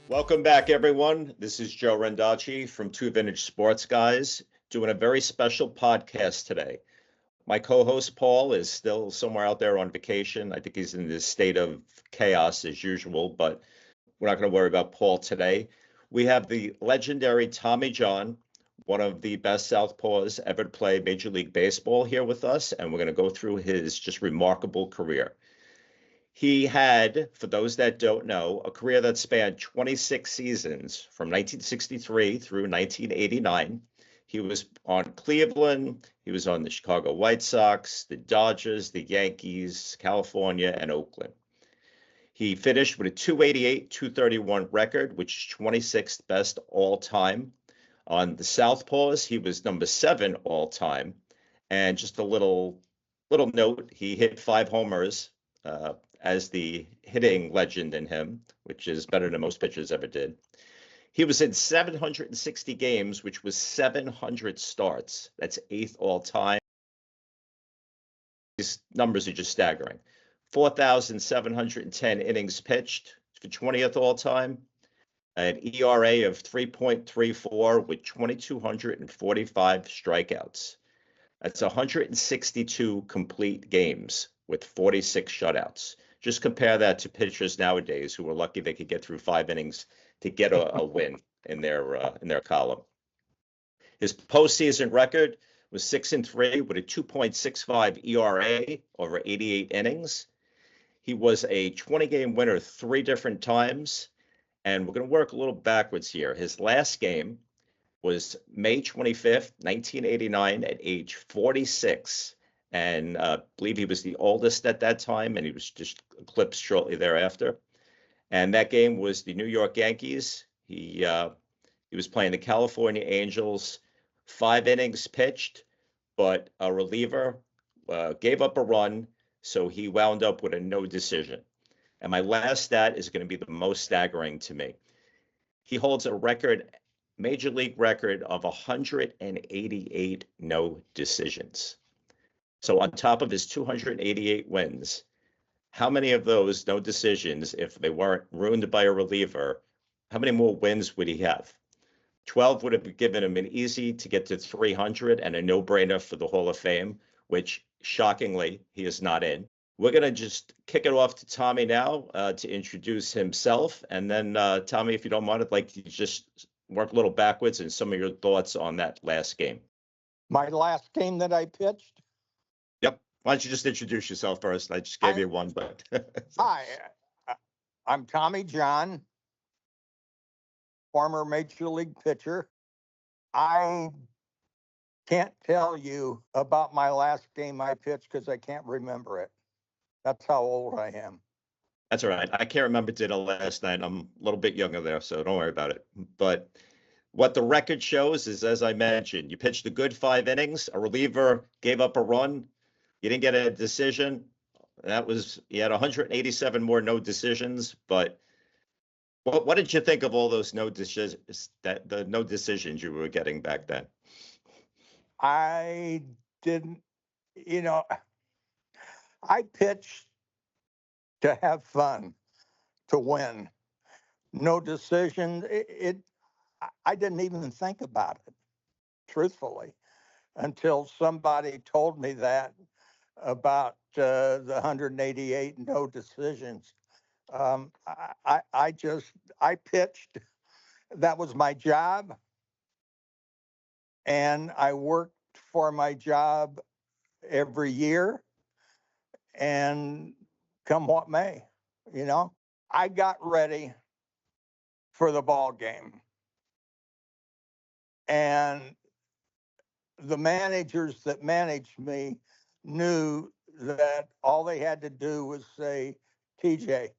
Welcome back, everyone. This is Joe Rendacci from Two Vintage Sports Guys doing a very special podcast today. My co-host Paul is still somewhere out there on vacation. I think he's in this state of chaos as usual, but we're not going to worry about Paul today. We have the legendary Tommy John, one of the best southpaws ever to play Major League Baseball, here with us, and we're going to go through his just remarkable career. He had, for those that don't know, a career that spanned 26 seasons from 1963 through 1989. He was on Cleveland, he was on the Chicago White Sox, the Dodgers, the Yankees, California, and Oakland. He finished with a 288, 231 record, which is 26th best all time. On the Southpaws, he was number 7 all time. And just a little note, he hit 5 homers as the hitting legend in him, which is better than most pitchers ever did. He was in 760 games, which was 700 starts. That's 8th all time. These numbers are just staggering. 4,710 innings pitched for 20th all time. An ERA of 3.34 with 2,245 strikeouts. That's 162 complete games with 46 shutouts. Just compare that to pitchers nowadays who are lucky they could get through 5 innings to get a win in their column. His postseason record was 6-3 with a 2.65 ERA over 88 innings. He was a 20-game winner 3 different times, and we're going to work a little backwards here. His last game was May 25th, 1989, at age 46. And I believe he was the oldest at that time, and he was just eclipsed shortly thereafter. And that game was the New York Yankees. He was playing the California Angels. 5 innings pitched, but a reliever gave up a run, so he wound up with a no decision. And my last stat is going to be the most staggering to me. He holds a record, major league record, of 188 no decisions. So on top of his 288 wins, how many of those no decisions, if they weren't ruined by a reliever, how many more wins would he have? 12 would have given him an easy to get to 300 and a no-brainer for the Hall of Fame, which shockingly he is not in. We're going to just kick it off to Tommy now to introduce himself. And then, Tommy, if you don't mind, I'd like to just work a little backwards and some of your thoughts on that last game. My last game that I pitched? Yep. Why don't you just introduce yourself first? I just gave you one, but. Hi, I'm Tommy John, former Major League pitcher. I can't tell you about my last game I pitched because I can't remember it. That's how old I am. That's all right. I can't remember did it last night. I'm a little bit younger there, so don't worry about it. But what the record shows is, as I mentioned, you pitched a good 5 innings. A reliever gave up a run. You didn't get a decision. You had 187 more no decisions. But what did you think of all those no decisions? The no decisions you were getting back then? I didn't, I pitched to have fun, to win. No decision. I didn't even think about it, truthfully, until somebody told me that about the 188 no decisions. I pitched. That was my job, and I worked for my job every year, and come what may, I got ready for the ball game. And the managers that managed me knew that all they had to do was say, TJ,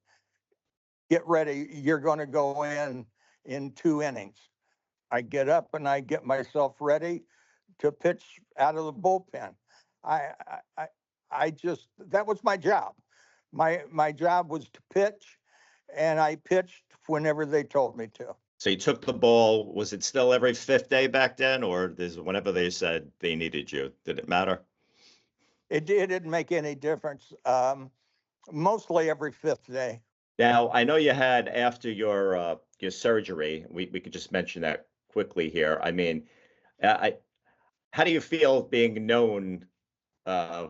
get ready. You're going to go in 2 innings. I get up and I get myself ready to pitch out of the bullpen. That was my job. My job was to pitch, and I pitched whenever they told me to. So you took the ball. Was it still every 5th day back then, or whenever they said they needed you? Did it matter? It didn't make any difference. Mostly every 5th day. Now, I know you had after your surgery, we could just mention that quickly here. I mean, I how do you feel being known, uh,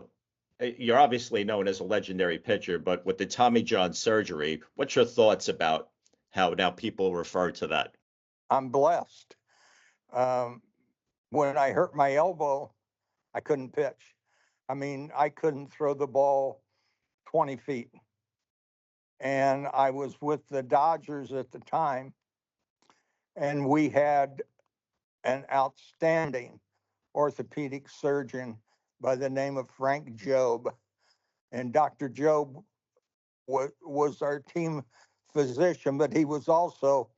you're obviously known as a legendary pitcher, but with the Tommy John surgery, what's your thoughts about how now people refer to that? I'm blessed. Um, when I hurt my elbow, I couldn't pitch. I mean, I couldn't throw the ball 20 feet. And I was with the Dodgers at the time, and we had an outstanding orthopedic surgeon by the name of Frank Jobe. And Dr. Jobe was our team physician, but he was also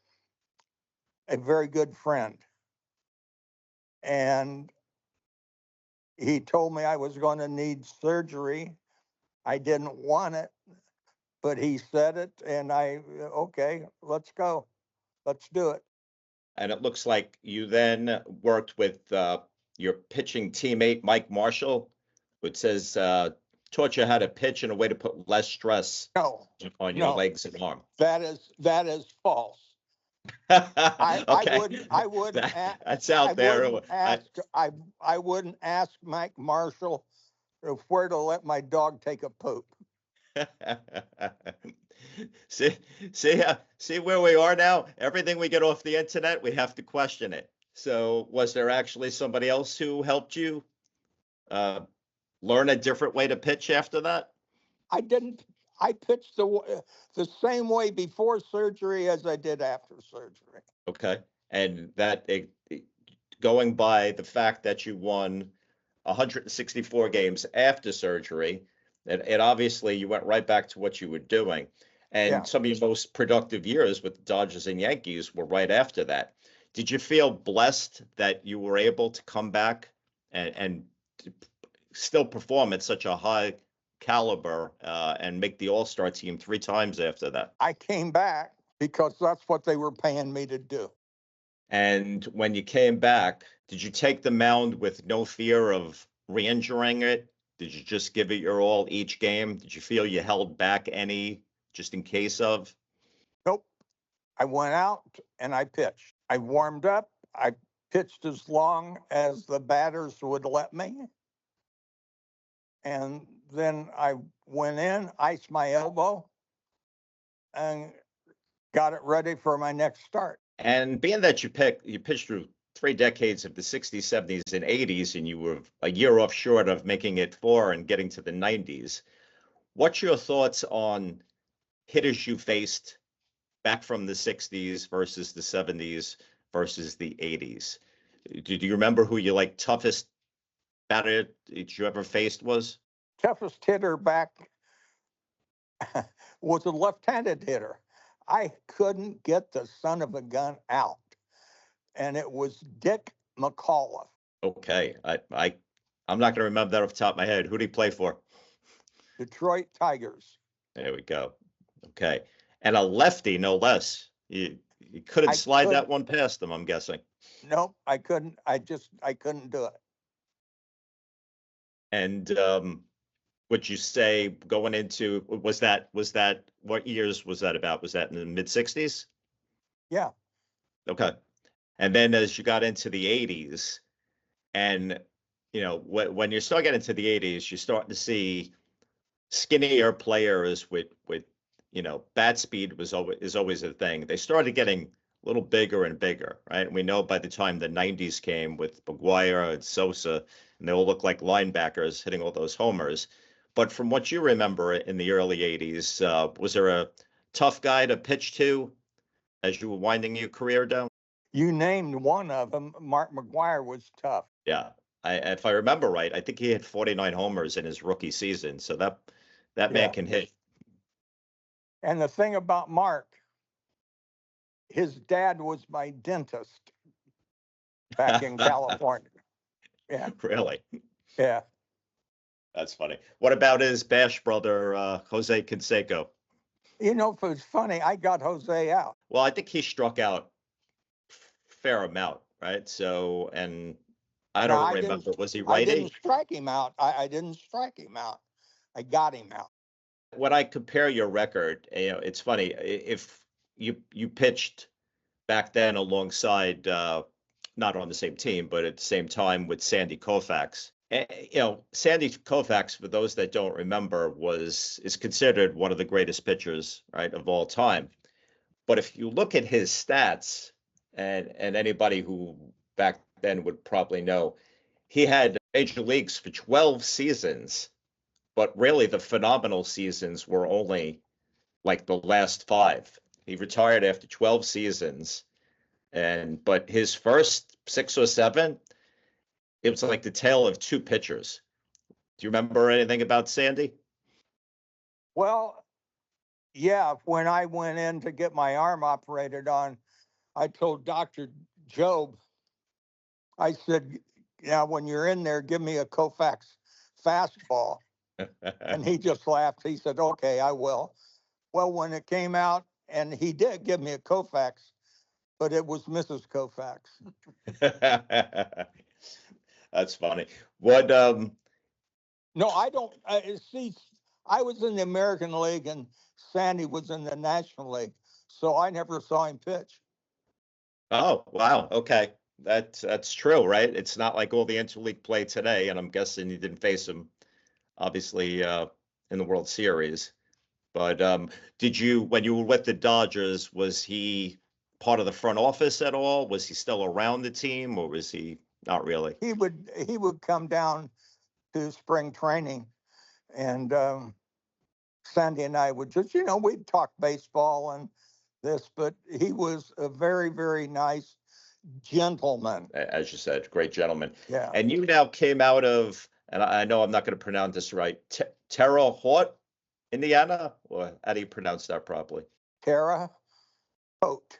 a very good friend. And he told me I was going to need surgery. I didn't want it, but he said it, and okay, let's go. Let's do it. And it looks like you then worked with your pitching teammate, Mike Marshall, which says taught you how to pitch in a way to put less stress No, on your no, legs and arm. that is false. I Okay, wouldn't that's out there. I wouldn't ask Mike Marshall where to let my dog take a poop. See, see where we are now. Everything we get off the internet, we have to question it. So, was there actually somebody else who helped you uh, learn a different way to pitch after that? I didn't. I pitched the same way before surgery as I did after surgery. Okay, and that going by the fact that you won 164 games after surgery, it obviously you went right back to what you were doing. Yeah, And some of your most productive years with the Dodgers and Yankees were right after that. Did you feel blessed that you were able to come back and still perform at such a high caliber and make the All-Star team 3 times after that? I came back because that's what they were paying me to do. And when you came back, did you take the mound with no fear of re-injuring it? Did you just give it your all each game? Did you feel you held back any just in case of? Nope. I went out and I pitched. I warmed up. I pitched as long as the batters would let me. And then I went in, iced my elbow, and got it ready for my next start. And being that you pitched through 3 decades of the 60s, 70s, and 80s, and you were a year off short of making it 4 and getting to the 90s, what's your thoughts on hitters you faced back from the 60s versus the 70s versus the 80s? Do you remember who your like toughest batter that you ever faced was? Toughest hitter back was a left-handed hitter. I couldn't get the son of a gun out, and it was Dick McAuliffe. Okay, I'm not going to remember that off the top of my head. Who did he play for? Detroit Tigers. There we go. Okay, and a lefty, no less. You couldn't I slide could that one past him, I'm guessing. Nope, I couldn't. I couldn't do it. And would you say going into was that what years was that about? Was that in the mid 60s? Yeah, Okay. And then as you got into the 80s, and when you start getting into the 80s, you're starting to see skinnier players with bat speed is always a thing. They started getting a little bigger and bigger, right? And we know by the time the 90s came with McGuire and Sosa, and they all look like linebackers hitting all those homers. But from what you remember in the early 80s, was there a tough guy to pitch to as you were winding your career down? you named one of them. Mark McGuire was tough. Yeah. If I remember right, I think he had 49 homers in his rookie season. So that man Yeah, can hit. and the thing about Mark, his dad was my dentist back in California. Yeah, Really? yeah. That's funny. What about his Bash brother, Jose Canseco? If it's funny, I got Jose out. Well, I think he struck out fair amount, right? So, and I No, don't I didn't. remember, was he I didn't righty? strike him out. I didn't strike him out. I got him out. when I compare your record, it's funny if you pitched back then alongside, not on the same team, but at the same time with Sandy Koufax. Sandy Koufax, for those that don't remember, is considered one of the greatest pitchers, right, of all time. But if you look at his stats, and anybody who back then would probably know, he had major leagues for 12 seasons, but really the phenomenal seasons were only like the last five. He retired after 12 seasons, but his first six or seven, it was like the tale of two pitchers. Do you remember anything about Sandy? Well, yeah, when I went in to get my arm operated on, I told Dr. Job, I said, "Now, when you're in there, give me a Koufax fastball." And he just laughed. He said, "Okay, I will." Well, when it came out, and he did give me a Koufax, but it was Mrs. Koufax. That's funny. What No, I don't see. I was in the American League, and Sandy was in the National League, so I never saw him pitch. Oh, wow. Okay. That's true, right? It's not like all the interleague play today, and I'm guessing you didn't face him, obviously, in the World Series. But did you, when you were with the Dodgers, was he part of the front office at all? Was he still around the team, or was he not really? He would come down to spring training, and Sandy and I would just, we'd talk baseball and this, but he was a very, very nice gentleman. As you said, great gentleman. Yeah. And you now came out of, and I know I'm not going to pronounce this right, Terre Haute, Indiana? Or how do you pronounce that properly? Terre Haute.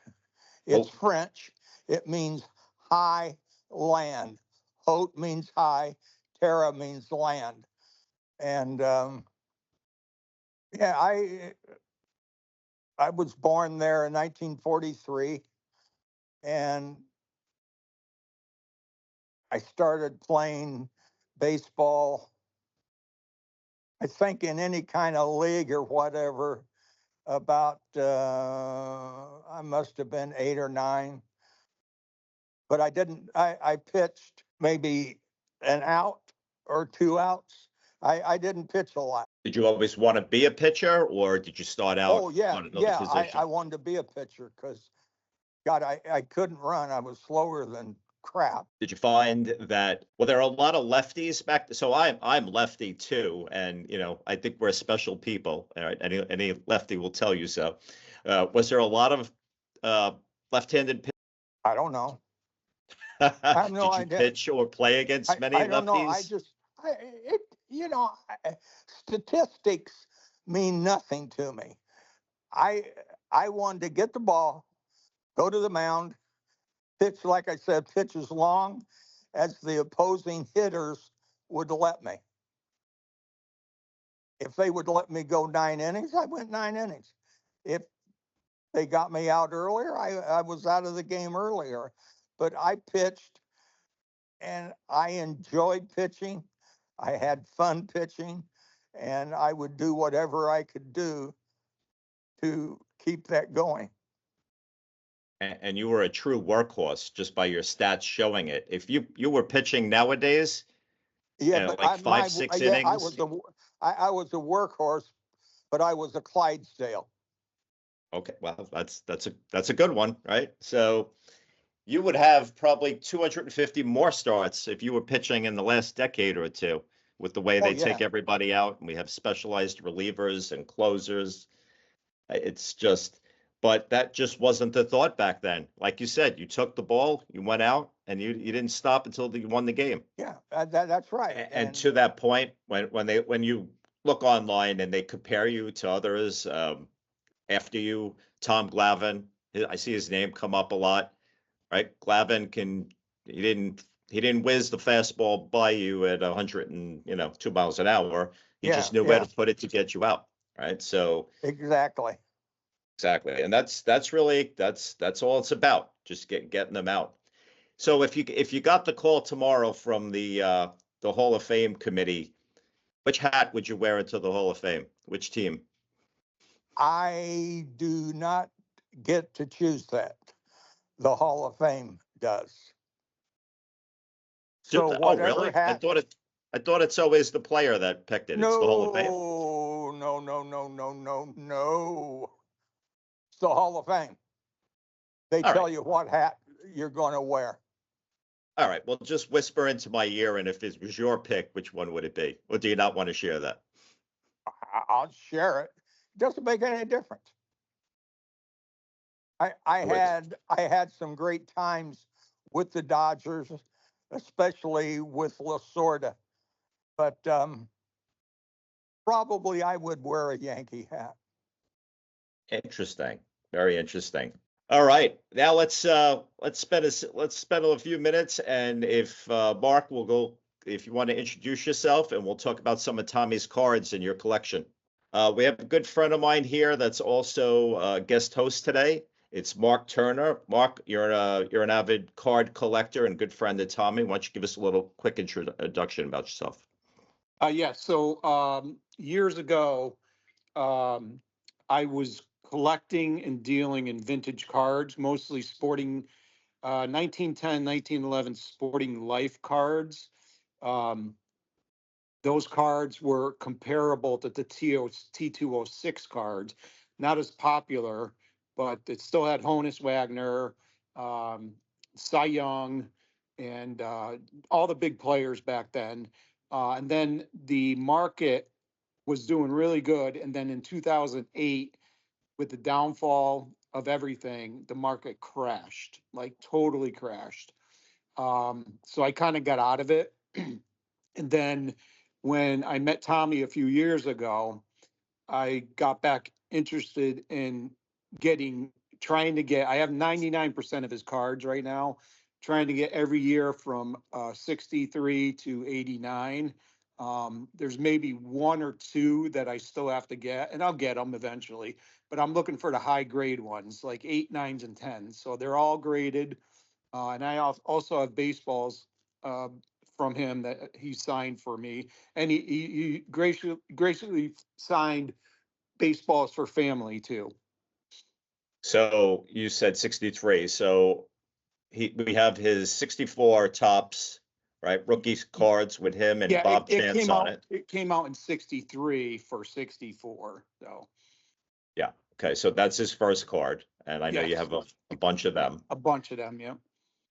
It's French. It means high land. Haute means high. Terra means land. And yeah, I was born there in 1943, and I started playing baseball, I think, in any kind of league or whatever, about I must have been 8 or 9. But I didn't. I pitched maybe an out or 2 outs. I didn't pitch a lot. Did you always want to be a pitcher, or did you start out Oh yeah, on another position? I wanted to be a pitcher because God, I couldn't run. I was slower than crap. Did you find that, well, there are a lot of lefties back, so I'm lefty too, and I think we're special people. All right, any lefty will tell you so. Was there a lot of left-handed pitchers? I don't know. I have no Did you idea. pitch or play against many I don't know. I lefties? just, statistics mean nothing to me. I wanted to get the ball, go to the mound, pitch, like I said, pitch as long as the opposing hitters would let me. If they would let me go 9 innings, I went 9 innings. If they got me out earlier, I was out of the game earlier. But I pitched, and I enjoyed pitching. I had fun pitching, and I would do whatever I could do to keep that going. And you were a true workhorse just by your stats showing it. If you were pitching nowadays, Yeah, but like 5, 6 innings. I was a workhorse, but I was a Clydesdale. Okay, well, that's a good one, right? So you would have probably 250 more starts if you were pitching in the last decade or two, with the way they take everybody out, and we have specialized relievers and closers. It's just, but that just wasn't the thought back then. Like you said, you took the ball, you went out, and you didn't stop until you won the game. Yeah, that's right. And to that point, when you look online and they compare you to others, after you, Tom Glavine, I see his name come up a lot, right? Glavine he didn't whiz the fastball by you at 2 miles an hour. He just knew where to put it to get you out, right? So exactly. And that's really that's all it's about, just getting them out. So if you got the call tomorrow from the Hall of Fame committee, Which hat would you wear into the Hall of Fame? Which team? I do not get to choose that. The Hall of Fame does. So Oh, whatever really? hat. I thought it's always the player that picked it. It's the Hall of Fame. No. It's the Hall of Fame. They All tell right. you what hat you're going to wear. All right. Well, just whisper into my ear, and if it was your pick, which one would it be? Or do you not want to share that? I'll share it. It doesn't make any difference. I had some great times with the Dodgers, especially with Lasorda. But probably I would wear a Yankee hat. Interesting. Very interesting. All right. Now let's spend a few minutes, and if Mark will go, if you want to introduce yourself, and we'll talk about some of Tommy's cards in your collection. We have a good friend of mine here that's also a guest host today. It's Mark Turner. Mark, you're an avid card collector and good friend of Tommy. Why don't you give us a little quick introduction about yourself? Yeah. So years ago, I was collecting and dealing in vintage cards, mostly sporting 1910, 1911 sporting life cards. Um, those cards were comparable to the T206 cards, not as popular, but it still had Honus Wagner, um, Cy Young, and all the big players back then. And then the market was doing really good. And then in 2008, with the downfall of everything, the market crashed, like totally crashed. So I kind of got out of it. And then when I met Tommy a few years ago, I got back interested in trying to get, I have 99% of his cards right now, trying to get every year from 63 to 89. There's maybe one or two that I still have to get, and I'll get them eventually, but I'm looking for the high grade ones, like 8, 9s, and 10s. So they're all graded. And I also have baseballs uh, from him that he signed for me. And he graciously signed baseballs for family too. So you said 63. So we have his 64 tops, right? Rookies cards with him and Yeah, Bob it Chance came on out. it. It came out in 63 for 64. So Yeah. Okay. So that's his first card. And I know you yes, have a bunch of them. a bunch of them. Yeah.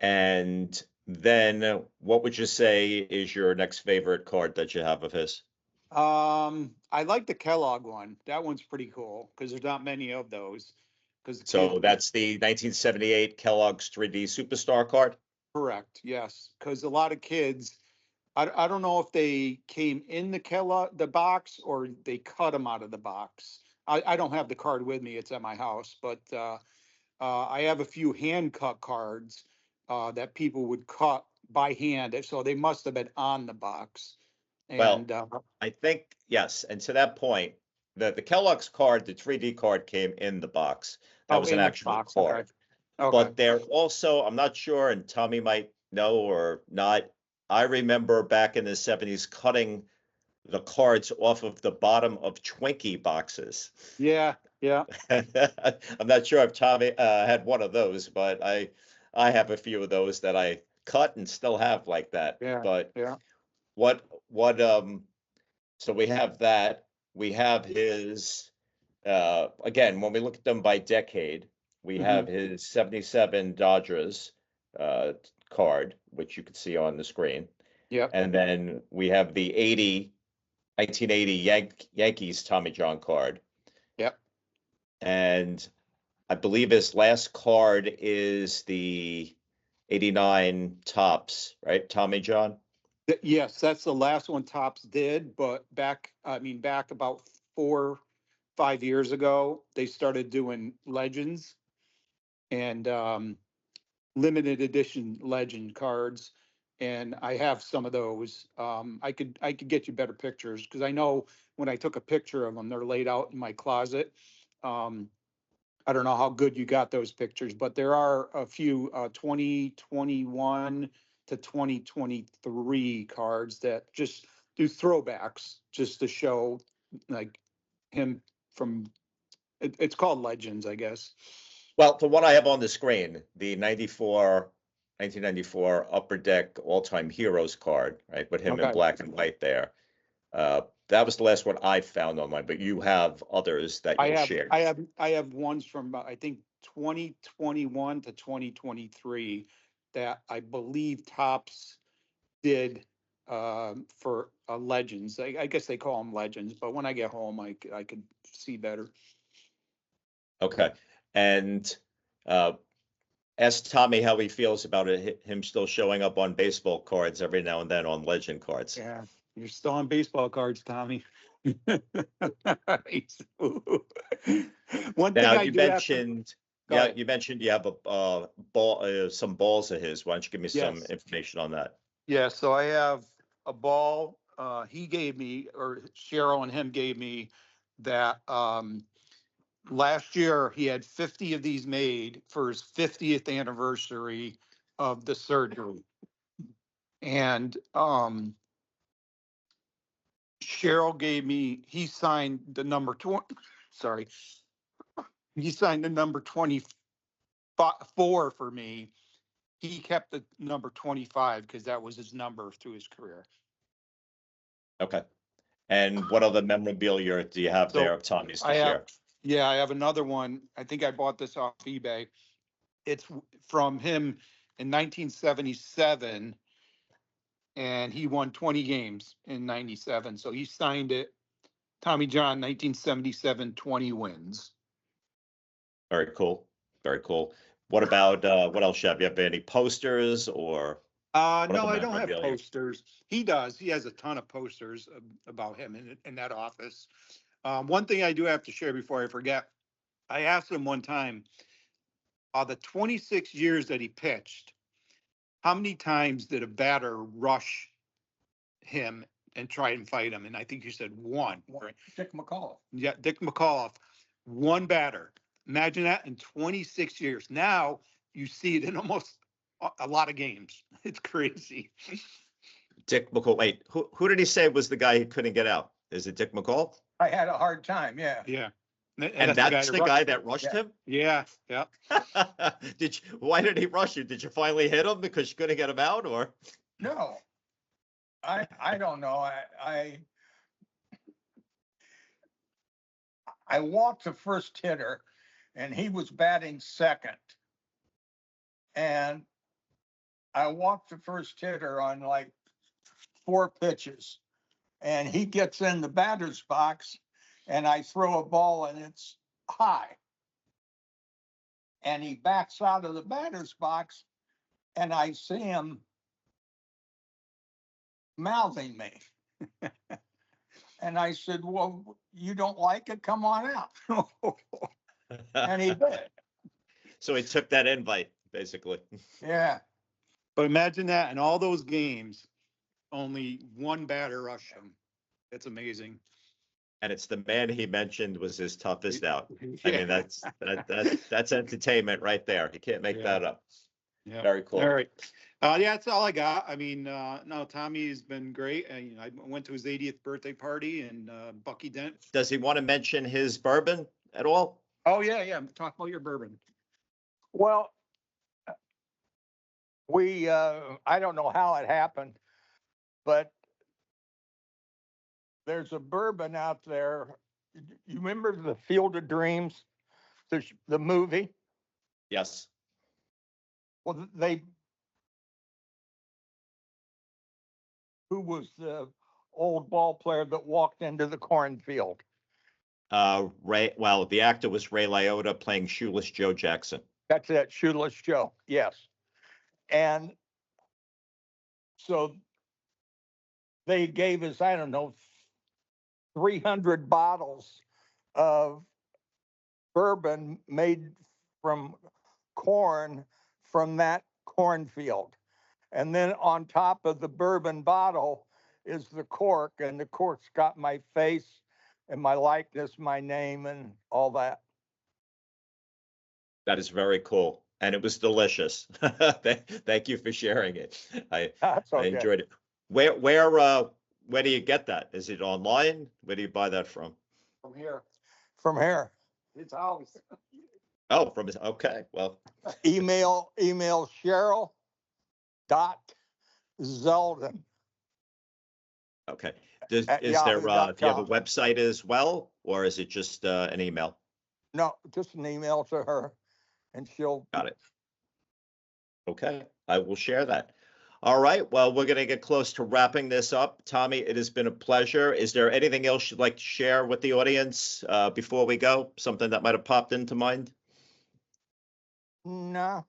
And then what would you say is your next favorite card that you have of his? I like the Kellogg one. That one's pretty cool because there's not many of those. Because the So kid, that's the 1978 Kellogg's 3D Superstar card. correct. Yes, because a lot of kids. I don't know if they came in the box or they cut them out of the box. I don't have the card with me. It's at my house, but I have a few hand cut cards that people would cut by hand. So they must have been on the box. Well, And I think, yes. And to that point, the Kellogg's card, the 3D card came in the box. That oh, was an in the actual box. Okay. card. Okay. But they're also, I'm not sure, and Tommy might know or not. I remember back in the 70s cutting the cards off of the bottom of Twinkie boxes. Yeah. Yeah. I'm not sure if Tommy had one of those, but I have a few of those that I cut and still have like that. Yeah. But Yeah. what so we have that. We have his again, when we look at them by decade, we Hmm. have his 77 Dodgers uh card, which you can see on the screen. Yeah. And then we have the 1980 Yankees Tommy John card. Yeah. And I believe his last card is the 89 tops, right? Tommy John? Yes, that's the last one Tops did. But back about 4, 5 years ago, they started doing legends and limited edition legend cards, and I have some of those. I could get you better pictures because I know when I took a picture of them, they're laid out in my closet. Um, I don't know how good you got those pictures, but there are a few 2021 to 2023 cards that just do throwbacks just to show like him from. It's called Legends, I guess. Well, the one I have on the screen, the 1994 Upper Deck All-Time Heroes card, right, with him in Okay. black and white there. That was the last one I found online, but you have others that you'll share. I have ones from I think 2021 to 2023 that I believe Topps did for Legends. I guess they call them Legends, but when I get home, I could see better. Okay. And ask Tommy how he feels about him still showing up on baseball cards every now and then on Legend cards. Yeah, you're still on baseball cards, Tommy. One thing Now I you do have to, mentioned, Go yeah, ahead. you mentioned you have a ball, some balls of his. Why don't you give me some Yes. information on that? Yeah, so I have a ball he gave me, or Cheryl and him gave me, that last year he had 50 of these made for his 50th anniversary of the surgery. And Cheryl gave me, he signed the number 20, sorry. He signed the number 24 for me. He kept the number 25 because that was his number through his career. Okay. And what other memorabilia do you have So there of Tommy's to I have, share? yeah, I have another one. I think I bought this off eBay. It's from him in 1977, and he won 20 games in 97. So he signed it, Tommy John, 1977, 20 wins. Very cool. Very cool. What about what else you have? You have any posters or what No, other I don't have memorabilia? posters. He does. He has a ton of posters about him in that office. One thing I do have to share before I forget, I asked him one time, the 26 years that he pitched, how many times did a batter rush him and try and fight him? And I think you said one. Right? Dick McCullough. Yeah, Dick McCullough, one batter. Imagine that in 26 years. Now you see it in almost a lot of games. It's crazy. Dick McCall. Wait, who did he say was the guy he couldn't get out? Is it Dick McCall? I had a hard time, yeah. Yeah. And that's the guy that rushed Yeah. him? Yeah, yeah. Why did he rush you? Did you finally hit him because you couldn't get him out, or? No, I don't know. I walked the first hitter, and he was batting second. And I walked the first hitter on like 4 pitches, and he gets in the batter's box, and I throw a ball, and it's high. And he backs out of the batter's box, and I see him mouthing me. And I said, well, you don't like it? Come on out. And he did. So he took that invite, basically. Yeah. But imagine that in all those games, only one batter rushed him. That's amazing. And it's the man he mentioned was his toughest out. I Yeah. mean, that's entertainment right there. You can't make Yeah. that up. Yeah. Very cool. All right. Yeah, that's all I got. I mean, no, Tommy's been great. I went to his 80th birthday party, and Bucky Dent. Does he want to mention his bourbon at all? Oh, yeah. Talk about your bourbon. Well, I don't know how it happened, but there's a bourbon out there. You remember the Field of Dreams, the movie? Yes. Well, who was the old ball player that walked into the cornfield? Ray. Well, the actor was Ray Liotta playing Shoeless Joe Jackson. That's it, Shoeless Joe. Yes. And so they gave us, I don't know, 300 bottles of bourbon made from corn from that cornfield. And then on top of the bourbon bottle is the cork, and the cork's got my face and my likeness, my name, and all that. That is very cool. And it was delicious. Thank you for sharing it. I That's okay. enjoyed it. Where where do you get that? Is it online? Where do you buy that from? From here, From here. his house. Oh, from his, okay, well, Email Cheryl dot Zeldin okay. at Is there, do you have a yahoo.com. website as well, or is it just an email? No, just an email to her and she'll. Got it. Okay, I will share that. All right, well, we're gonna get close to wrapping this up. Tommy, it has been a pleasure. Is there anything else you'd like to share with the audience before we go? Something that might have popped into mind? No.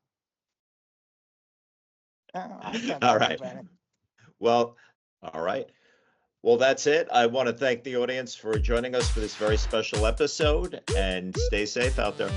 No, I can't All think right. of any. Well, all right. Well, that's it. I want to thank the audience for joining us for this very special episode, and stay safe out there.